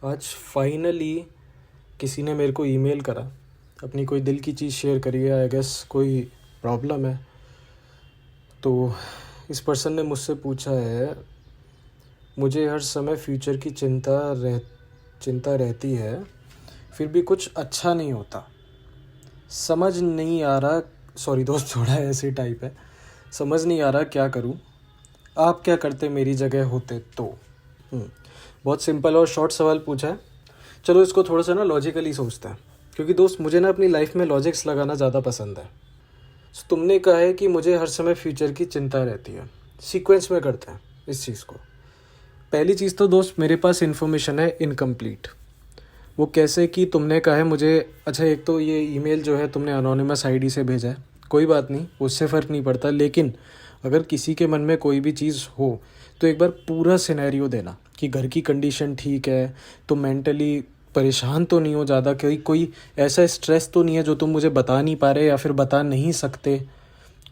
आज फाइनली किसी ने मेरे को ईमेल करा, अपनी कोई दिल की चीज़ शेयर करी है। आई गेस कोई प्रॉब्लम है। तो इस पर्सन ने मुझसे पूछा है, मुझे हर समय फ्यूचर की चिंता रहती है, फिर भी कुछ अच्छा नहीं होता। समझ नहीं आ रहा। सॉरी दोस्त, थोड़ा ऐसे टाइप है। समझ नहीं आ रहा क्या करूं। आप क्या करते मेरी जगह होते तो। बहुत सिंपल और शॉर्ट सवाल पूछा है। चलो इसको थोड़ा सा ना लॉजिकली सोचते हैं, क्योंकि दोस्त मुझे ना अपनी लाइफ में लॉजिक्स लगाना ज़्यादा पसंद है। So, तुमने कहा है कि मुझे हर समय फ्यूचर की चिंता रहती है। सीक्वेंस में करते हैं इस चीज़ को। पहली चीज़ तो दोस्त, मेरे पास इन्फॉर्मेशन है इनकम्प्लीट। वो कैसे कि तुमने कहा है मुझे। अच्छा, एक तो ये ईमेल जो है तुमने अनोनिमस आईडी से भेजा है, कोई बात नहीं, उससे फ़र्क नहीं पड़ता। लेकिन अगर किसी के मन में कोई भी चीज़ हो तो एक बार पूरा सिनेरियो देना कि घर की कंडीशन ठीक है, तुम मेंटली परेशान तो नहीं हो ज़्यादा, कोई ऐसा स्ट्रेस तो नहीं है जो तुम मुझे बता नहीं पा रहे या फिर बता नहीं सकते।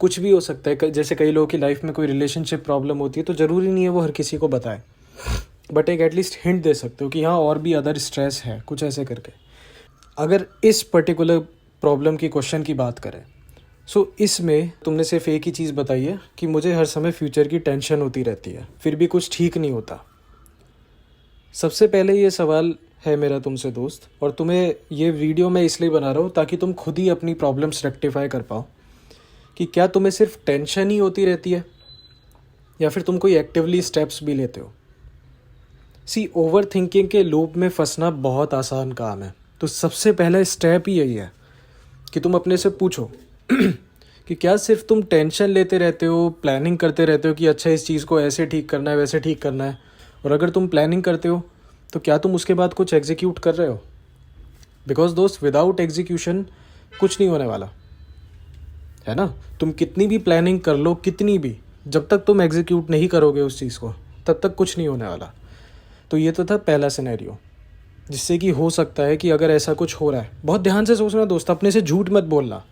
कुछ भी हो सकता है। जैसे कई लोगों की लाइफ में कोई रिलेशनशिप प्रॉब्लम होती है, तो ज़रूरी नहीं है वो हर किसी को बताए, बट एक एटलीस्ट हिंट दे सकते हो कि हाँ और भी अदर स्ट्रेस है, कुछ ऐसे करके। अगर इस पर्टिकुलर प्रॉब्लम की क्वेश्चन की बात करें, इसमें तुमने सिर्फ एक ही चीज़ बताई है कि मुझे हर समय फ्यूचर की टेंशन होती रहती है, फिर भी कुछ ठीक नहीं होता। सबसे पहले ये सवाल है मेरा तुमसे दोस्त, और तुम्हें ये वीडियो मैं इसलिए बना रहा हूँ ताकि तुम खुद ही अपनी प्रॉब्लम्स रेक्टिफाई कर पाओ कि क्या तुम्हें सिर्फ टेंशन ही होती रहती है या फिर तुम कोई एक्टिवली स्टेप्स भी लेते हो। ओवर थिंकिंग के लूप में फंसना बहुत आसान काम है। तो सबसे पहला स्टेप ही यही है कि तुम अपने से पूछो कि क्या सिर्फ तुम टेंशन लेते रहते हो, प्लानिंग करते रहते हो कि अच्छा इस चीज़ को ऐसे ठीक करना है, वैसे ठीक करना है, और अगर तुम प्लानिंग करते हो तो क्या तुम उसके बाद कुछ एग्जीक्यूट कर रहे हो। बिकॉज दोस्त, विदाउट एग्जीक्यूशन कुछ नहीं होने वाला है ना। तुम कितनी भी प्लानिंग कर लो, कितनी भी, जब तक तुम एग्जीक्यूट नहीं करोगे उस चीज़ को, तब तक कुछ नहीं होने वाला। तो ये तो था पहला सिनेरियो, जिससे कि हो सकता है कि अगर ऐसा कुछ हो रहा है, बहुत ध्यान से सोचना दोस्त, अपने से झूठ मत बोलना।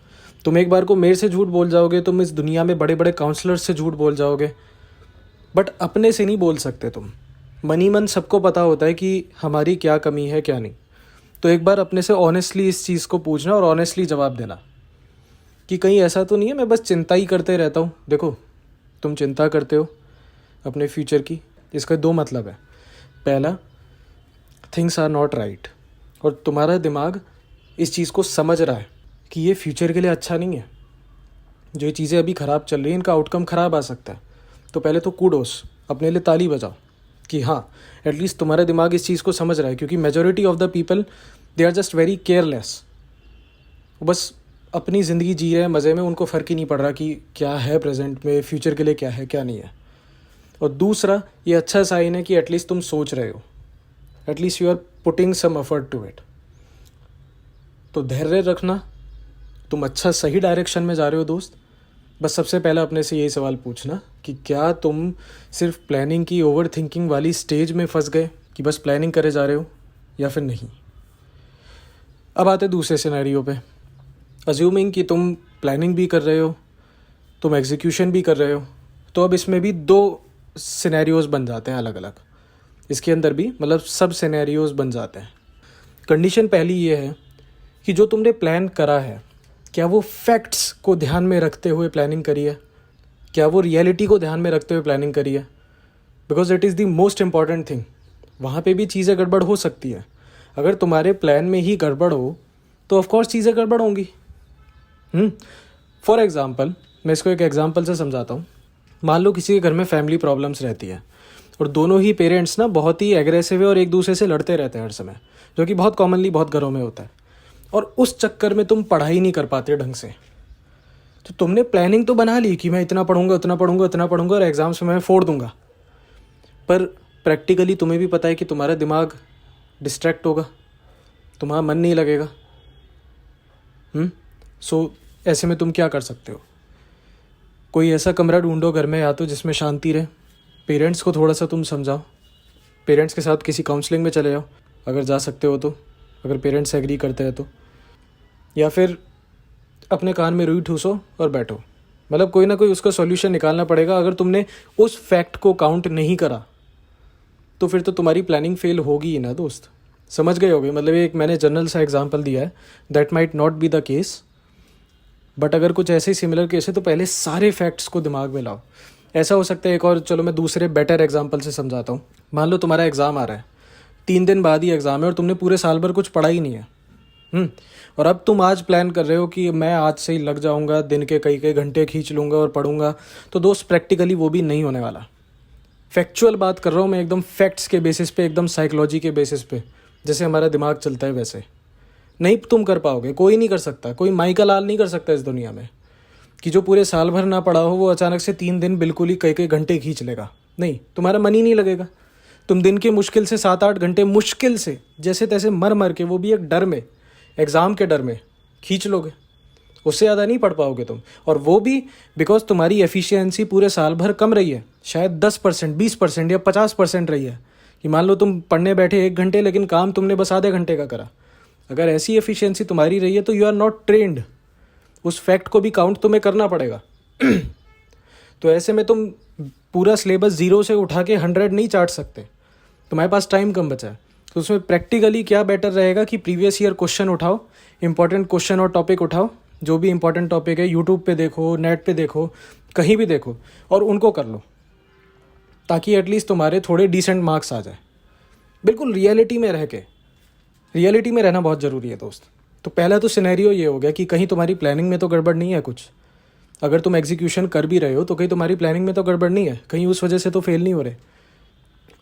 तुम एक बार को मेरे से झूठ बोल जाओगे, तुम इस दुनिया में बड़े बड़े काउंसलर्स से झूठ बोल जाओगे, बट अपने से नहीं बोल सकते तुम। मन ही मन सबको पता होता है कि हमारी क्या कमी है क्या नहीं। तो एक बार अपने से ऑनेस्टली इस चीज़ को पूछना और ऑनेस्टली जवाब देना कि कहीं ऐसा तो नहीं है मैं बस चिंता ही करते रहता हूँ। देखो, तुम चिंता करते हो अपने फ्यूचर की, इसका दो मतलब है। पहला, थिंग्स आर नॉट राइट, और तुम्हारा दिमाग इस चीज़ को समझ रहा है कि ये फ्यूचर के लिए अच्छा नहीं है। जो ये चीज़ें अभी ख़राब चल रही हैं, इनका आउटकम ख़राब आ सकता है। तो पहले तो कूडोस, अपने लिए ताली बजाओ कि हाँ, एटलीस्ट तुम्हारा दिमाग इस चीज़ को समझ रहा है। क्योंकि majority of the people, they are just very careless. बस अपनी ज़िंदगी जी रहे हैं मज़े में, उनको फ़र्क ही नहीं पड़ रहा कि क्या है प्रेजेंट में, फ्यूचर के लिए क्या है क्या नहीं है। और दूसरा, ये अच्छा साइन है कि एटलीस्ट तुम सोच रहे हो, at least you are putting some effort to it. तो धैर्य रखना, तुम अच्छा सही डायरेक्शन में जा रहे हो दोस्त। बस सबसे पहला अपने से यही सवाल पूछना कि क्या तुम सिर्फ प्लानिंग की ओवर थिंकिंग वाली स्टेज में फंस गए कि बस प्लानिंग करे जा रहे हो, या फिर नहीं। अब आते दूसरे सिनेरियो पे। अज्यूमिंग कि तुम प्लानिंग भी कर रहे हो, तुम एग्जीक्यूशन भी कर रहे हो, तो अब इसमें भी दो सिनेरियोज बन जाते हैं अलग अलग। इसके अंदर भी मतलब सब सिनेरियोज बन जाते हैं। कंडीशन पहली ये है कि जो तुमने प्लान करा है, क्या वो फैक्ट्स को ध्यान में रखते हुए प्लानिंग करी है, क्या वो रियलिटी को ध्यान में रखते हुए प्लानिंग करी है। Because it is the most important thing. वहाँ पे भी चीज़ें गड़बड़ हो सकती है। अगर तुम्हारे प्लान में ही गड़बड़ हो तो ऑफकोर्स चीज़ें गड़बड़ होंगी। फॉर एग्ज़ाम्पल, मैं इसको एक एग्जाम्पल से समझाता हूँ। मान लो किसी के घर में फैमिली प्रॉब्लम्स रहती है और दोनों ही पेरेंट्स ना बहुत ही एग्रेसिव है और एक दूसरे से लड़ते रहते हैं हर समय, जो कि बहुत कॉमनली बहुत घरों में होता है। और उस चक्कर में तुम पढ़ाई नहीं कर पाते ढंग से। तो तुमने प्लानिंग तो बना ली कि मैं इतना पढ़ूंगा, उतना पढ़ूंगा, इतना पढ़ूंगा और एग्जाम्स में मैं फोड़ दूंगा, पर प्रैक्टिकली तुम्हें भी पता है कि तुम्हारा दिमाग डिस्ट्रैक्ट होगा, तुम्हारा मन नहीं लगेगा। ऐसे में तुम क्या कर सकते हो? कोई ऐसा कमरा ढूंढो घर में या तो जिसमें शांति रहे। पेरेंट्स को थोड़ा सा तुम समझाओ, पेरेंट्स के साथ किसी काउंसलिंग में चले जाओ अगर जा सकते हो तो, अगर पेरेंट्स एग्री करते हैं तो। या फिर अपने कान में रुई ठूसो और बैठो। मतलब कोई ना कोई उसका सॉल्यूशन निकालना पड़ेगा। अगर तुमने उस फैक्ट को काउंट नहीं करा तो फिर तो तुम्हारी प्लानिंग फेल होगी ही ना दोस्त। समझ गए होगे, मतलब एक मैंने जनरल सा एग्जांपल दिया है, that might not be the case, but अगर कुछ ऐसे ही सिमिलर केस है तो पहले सारे फैक्ट्स को दिमाग में लाओ। ऐसा हो सकता है एक और, चलो मैं दूसरे बेटर एग्जांपल से समझाता हूँ। मान लो तुम्हारा एग्ज़ाम आ रहा है, 3 दिन बाद ही एग्ज़ाम है और तुमने पूरे साल भर कुछ पढ़ा ही नहीं है। और अब तुम आज प्लान कर रहे हो कि मैं आज से ही लग जाऊंगा, दिन के कई कई घंटे खींच लूँगा और पढ़ूंगा। तो दोस्त प्रैक्टिकली वो भी नहीं होने वाला। फैक्चुअल बात कर रहा हूँ मैं, एकदम फैक्ट्स के बेसिस पे, एकदम साइकोलॉजी के बेसिस पे, जैसे हमारा दिमाग चलता है वैसे नहीं तुम कर पाओगे। कोई नहीं कर सकता, कोई माइकल लाल नहीं कर सकता इस दुनिया में कि जो पूरे साल भर ना पढ़ा हो वो अचानक से 3 दिन बिल्कुल ही कई कई घंटे खींच लेगा। नहीं, तुम्हारा मन ही नहीं लगेगा। तुम दिन के मुश्किल से 7-8 घंटे मुश्किल से जैसे तैसे मर मर के, वो भी एक डर में, एग्ज़ाम के डर में, खींच लोगे। उससे ज़्यादा नहीं पढ़ पाओगे तुम। और वो भी बिकॉज तुम्हारी एफिशिएंसी पूरे साल भर कम रही है, शायद 10%, 20% या 50% रही है। कि मान लो तुम पढ़ने बैठे 1 घंटे, लेकिन काम तुमने बस आधे घंटे का करा। अगर ऐसी एफिशिएंसी तुम्हारी रही है तो यू आर नॉट ट्रेंड। उस फैक्ट को भी काउंट तुम्हें करना पड़ेगा। तो ऐसे में तुम पूरा सिलेबस 0 से उठा के 100 नहीं चाट सकते, तुम्हारे पास टाइम कम बचा है। तो उसमें प्रैक्टिकली क्या बेटर रहेगा कि प्रीवियस ईयर क्वेश्चन उठाओ, इंपॉर्टेंट क्वेश्चन और टॉपिक उठाओ, जो भी इंपॉर्टेंट टॉपिक है यूट्यूब पे देखो, नेट पे देखो, कहीं भी देखो, और उनको कर लो, ताकि एटलीस्ट तुम्हारे थोड़े डिसेंट मार्क्स आ जाए। बिल्कुल रियलिटी में रह के, रियलिटी में रहना बहुत ज़रूरी है दोस्त। तो पहला तो सिनेरियो ये हो गया कि कहीं तुम्हारी प्लानिंग में तो गड़बड़ नहीं है कुछ। अगर तुम एग्जीक्यूशन कर भी रहे हो तो कहीं तुम्हारी प्लानिंग में तो गड़बड़ नहीं है, कहीं उस वजह से तो फेल नहीं हो रहे।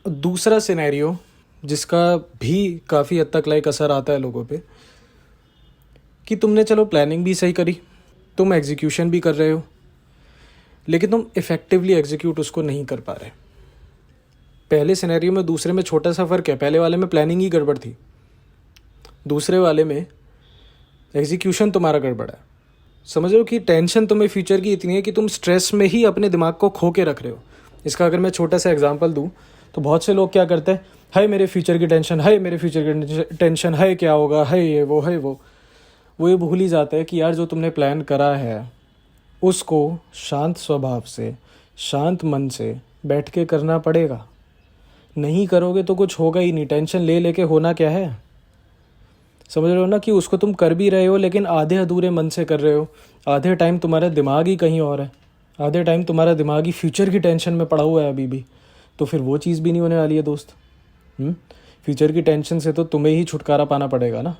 दूसरा सिनेरियो जिसका भी काफ़ी हद तक लाइक असर आता है लोगों पे, कि तुमने चलो प्लानिंग भी सही करी, तुम एग्जीक्यूशन भी कर रहे हो, लेकिन तुम इफ़ेक्टिवली एग्जीक्यूट उसको नहीं कर पा रहे। पहले सिनेरियो में दूसरे में छोटा सा फ़र्क है, पहले वाले में प्लानिंग ही गड़बड़ थी, दूसरे वाले में एग्जीक्यूशन तुम्हारा गड़बड़ है। समझ लो कि टेंशन तुम्हें फ्यूचर की इतनी है कि तुम स्ट्रेस में ही अपने दिमाग को खो के रख रहे हो। इसका अगर मैं छोटा सा एग्जांपल दूं तो बहुत से लोग क्या करते हैं, हाय मेरे फ्यूचर की टेंशन, हाय मेरे फ्यूचर की टेंशन, हाय क्या होगा, हाय ये वो, हाय वो ये भूल ही जाता है कि यार जो तुमने प्लान करा है उसको शांत स्वभाव से, शांत मन से बैठ के करना पड़ेगा। नहीं करोगे तो कुछ होगा ही नहीं। टेंशन ले लेके होना क्या है, समझ रहे हो ना, कि उसको तुम कर भी रहे हो लेकिन आधे अधूरे मन से कर रहे हो। आधे टाइम तुम्हारा दिमाग ही कहीं और है, आधे टाइम तुम्हारा दिमाग ही फ्यूचर की टेंशन में पड़ा हुआ है अभी भी। तो फिर वो चीज़ भी नहीं होने वाली है दोस्त। फ्यूचर की टेंशन से तो तुम्हें ही छुटकारा पाना पड़ेगा ना।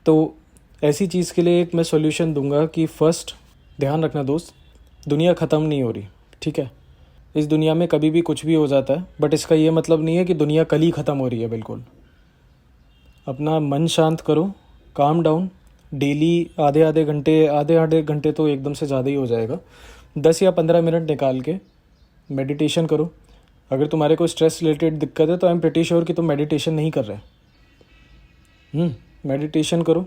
तो ऐसी चीज़ के लिए एक मैं सॉल्यूशन दूंगा कि फर्स्ट ध्यान रखना दोस्त, दुनिया ख़त्म नहीं हो रही, ठीक है। इस दुनिया में कभी भी कुछ भी हो जाता है, बट इसका ये मतलब नहीं है कि दुनिया कल ही ख़त्म हो रही है। बिल्कुल अपना मन शांत करो, काम डाउन। डेली आधे आधे घंटे तो एकदम से ज़्यादा ही हो जाएगा, 10 या 15 मिनट निकाल के मेडिटेशन करो। अगर तुम्हारे को स्ट्रेस रिलेटेड दिक्कत है तो आई एम प्रिटी श्योर कि तुम मेडिटेशन नहीं कर रहे। मेडिटेशन करो,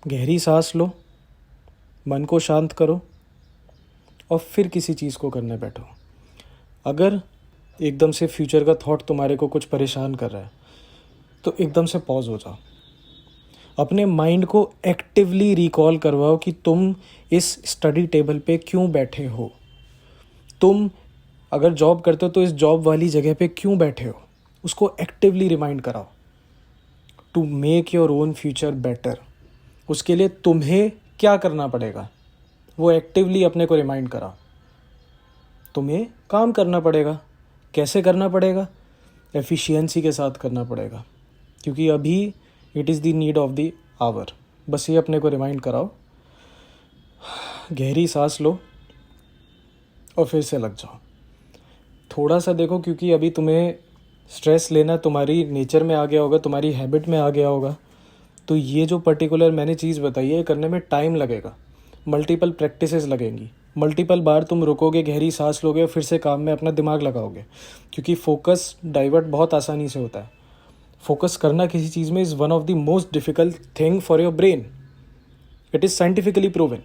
गहरी सांस लो, मन को शांत करो और फिर किसी चीज़ को करने बैठो। अगर एकदम से फ्यूचर का थॉट तुम्हारे को कुछ परेशान कर रहा है तो एकदम से पॉज हो जाओ, अपने माइंड को एक्टिवली रिकॉल करवाओ कि तुम इस स्टडी टेबल पे क्यों बैठे हो, तुम अगर जॉब करते हो तो इस जॉब वाली जगह पे क्यों बैठे हो, उसको एक्टिवली रिमाइंड कराओ। To make your own future better, उसके लिए तुम्हें क्या करना पड़ेगा वो एक्टिवली अपने को रिमाइंड कराओ। तुम्हें काम करना पड़ेगा, कैसे करना पड़ेगा, एफिशिएंसी के साथ करना पड़ेगा, क्योंकि अभी it is the need of the hour. बस ये अपने को रिमाइंड कराओ, गहरी सांस लो और फिर से लग जाओ। थोड़ा सा देखो, क्योंकि अभी तुम्हें स्ट्रेस लेना तुम्हारी नेचर में आ गया होगा, तुम्हारी हैबिट में आ गया होगा। तो ये जो पर्टिकुलर मैंने चीज़ बताई है करने में टाइम लगेगा, मल्टीपल प्रैक्टिसेस लगेंगी, मल्टीपल बार तुम रुकोगे, गहरी सांस लोगे और फिर से काम में अपना दिमाग लगाओगे, क्योंकि फोकस डाइवर्ट बहुत आसानी से होता है। फोकस करना किसी चीज़ में is one of the most difficult thing for your brain. It is scientifically proven,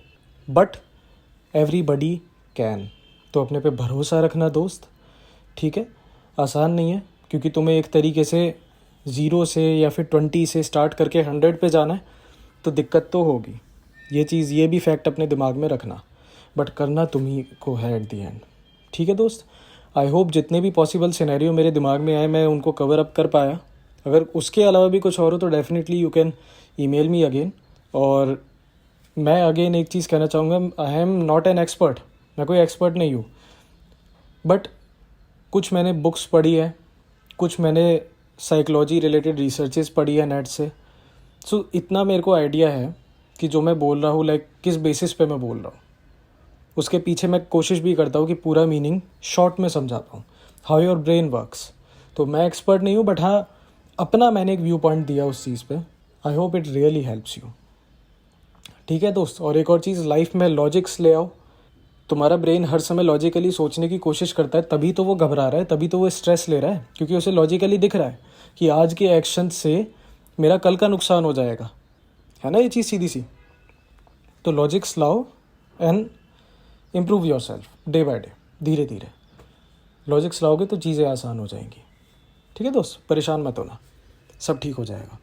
but everybody can. तो अपने पे भरोसा रखना दोस्त, ठीक है। आसान नहीं है, क्योंकि तुम्हें एक तरीके से 0 से या फिर 20 से स्टार्ट करके 100 पे जाना है, तो दिक्कत तो होगी। ये भी फैक्ट अपने दिमाग में रखना, बट करना तुम्ही को है एट दी एंड, ठीक है दोस्त। आई होप जितने भी पॉसिबल सिनेरियो मेरे दिमाग में आए मैं उनको कवर अप कर पाया। अगर उसके अलावा भी कुछ और हो तो definitely you can email me again. और मैं अगेन एक चीज़ कहना चाहूँगा, I am not an expert, मैं कोई एक्सपर्ट नहीं हूँ, बट कुछ मैंने बुक्स पढ़ी है, कुछ मैंने साइकोलॉजी रिलेटेड रिसर्चेस पढ़ी है नेट से। सो इतना मेरे को आइडिया है कि जो मैं बोल रहा हूँ लाइक किस बेसिस पे मैं बोल रहा हूँ, उसके पीछे मैं कोशिश भी करता हूँ कि पूरा मीनिंग शॉर्ट में समझा पाऊँ, हाउ योर ब्रेन वर्क्स। तो मैं एक्सपर्ट नहीं हूँ, बट हाँ अपना मैंने एक व्यू पॉइंट दिया उस चीज़ पे। I hope it really helps you. ठीक है दोस्त, और एक और चीज़, लाइफ में लॉजिक्स ले आओ। तुम्हारा ब्रेन हर समय लॉजिकली सोचने की कोशिश करता है, तभी तो वो घबरा रहा है, तभी तो वो स्ट्रेस ले रहा है, क्योंकि उसे लॉजिकली दिख रहा है कि आज के एक्शन से मेरा कल का नुकसान हो जाएगा, है ना ये चीज़ सीधी सी। तो लॉजिक्स लाओ and improve your self day by day, धीरे धीरे लॉजिक्स लाओगे तो चीज़ें आसान हो जाएंगी। ठीक है दोस्त, परेशान मत होना, सब ठीक हो जाएगा।